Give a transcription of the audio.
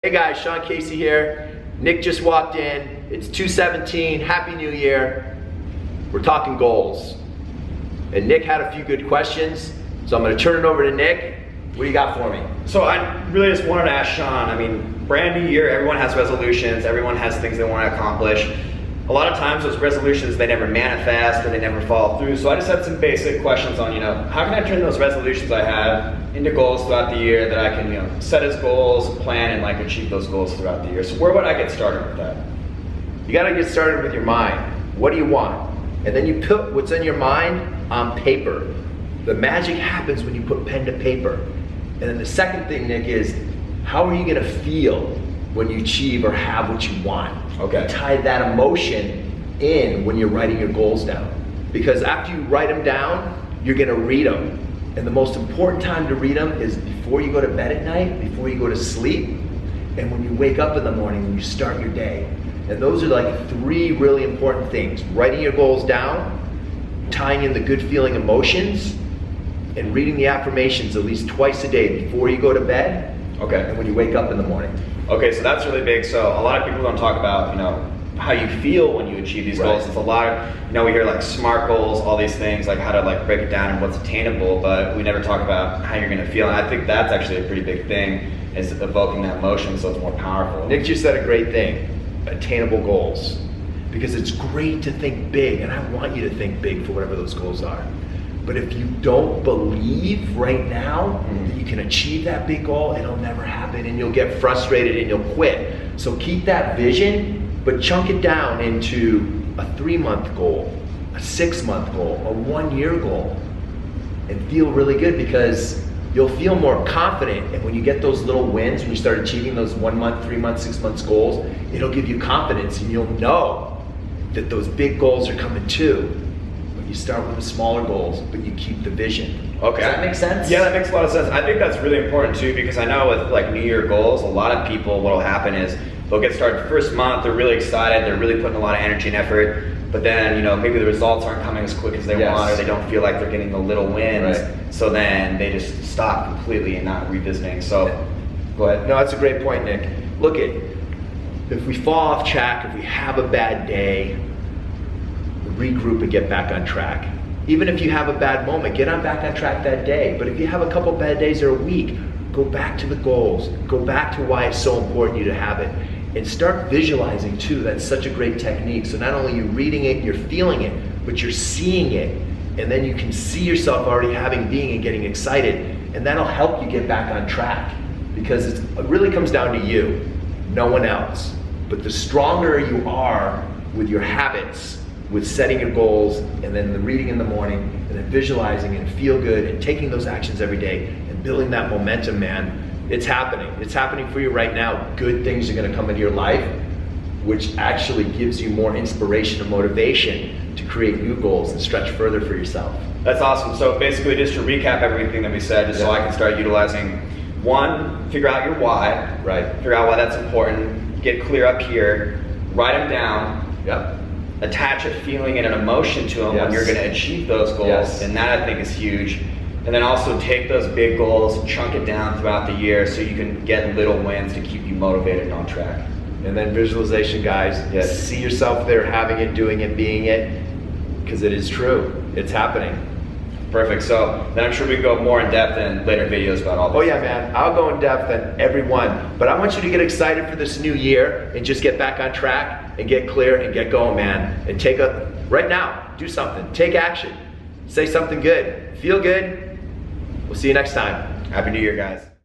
Hey guys, Sean Casey here. Nick just walked in. It's 2/17. Happy New Year. We're talking goals. And Nick had a few good questions, so I'm going to turn it over to Nick. What do you got for me? So I really just wanted to ask Sean, I mean, brand new year, everyone has resolutions, everyone has things they want to accomplish. A lot of times those resolutions, they never manifest or they never follow through. So I just had some basic questions on, how can I turn those resolutions I have into goals throughout the year that I can, set as goals, plan, and achieve those goals throughout the year. So where would I get started with that? You got to get started with your mind. What do you want? And then you put what's in your mind on paper. The magic happens when you put pen to paper. And then the second thing, Nick, is how are you going to feel when you achieve or have what you want? Okay. Tie that emotion in when you're writing your goals down. Because after you write them down, you're going to read them. And the most important time to read them is before you go to bed at night, before you go to sleep, and when you wake up in the morning, when you start your day. And those are three really important things. Writing your goals down, tying in the good feeling emotions, and reading the affirmations at least twice a day before you go to bed. Okay. And when you wake up in the morning. Okay, so that's really big. So a lot of people don't talk about, how you feel when you achieve these goals. It's a lot of, we hear SMART goals, all these things, how to break it down and what's attainable, but we never talk about how you're gonna feel. And I think that's actually a pretty big thing, is evoking that emotion so it's more powerful. Nick just said a great thing, attainable goals. Because it's great to think big, and I want you to think big for whatever those goals are. But if you don't believe right now that you can achieve that big goal, it'll never happen and you'll get frustrated and you'll quit. So keep that vision, but chunk it down into a 3-month goal, a 6-month goal, a 1-year goal, and feel really good because you'll feel more confident. And when you get those little wins, when you start achieving those 1-month, 3-month, 6-month goals, it'll give you confidence and you'll know that those big goals are coming too. You start with the smaller goals, but you keep the vision. Okay. Does that make sense? Yeah, that makes a lot of sense. I think that's really important too, because I know with New Year goals, a lot of people, what'll happen is they'll get started the first month, they're really excited, they're really putting a lot of energy and effort, but then, maybe the results aren't coming as quick as they want, or they don't feel like they're getting the little wins. Right. So then they just stop completely and not revisiting. So, go ahead. No, that's a great point, Nick. Look if we fall off track, if we have a bad day, regroup and get back on track. Even if you have a bad moment, get back on track that day. But if you have a couple bad days or a week, go back to the goals. Go back to why it's so important you to have it. And start visualizing too. That's such a great technique. So not only are you reading it, you're feeling it, but you're seeing it. And then you can see yourself already being and getting excited. And that'll help you get back on track. Because it really comes down to you, no one else. But the stronger you are with your habits, with setting your goals, and then the reading in the morning, and then visualizing and feel good, and taking those actions every day, and building that momentum, man, it's happening. It's happening for you right now. Good things are gonna come into your life, which actually gives you more inspiration and motivation to create new goals and stretch further for yourself. That's awesome. So basically, just to recap everything that we said, just so I can start utilizing, 1, figure out your why. Right. Figure out why that's important. Get clear up here. Write them down. Yep. Attach a feeling and an emotion to them when you're going to achieve those goals, and that I think is huge. And then also take those big goals, chunk it down throughout the year so you can get little wins to keep you motivated and on track. And then visualization, guys. Yes. See yourself there, having it, doing it, being it, because it is true. It's happening. Perfect. So then I'm sure we can go more in depth in later videos about all this. Oh yeah, man. I'll go in depth on every one. But I want you to get excited for this new year and just get back on track and get clear and get going, man. And right now, do something. Take action. Say something good. Feel good. We'll see you next time. Happy New Year, guys.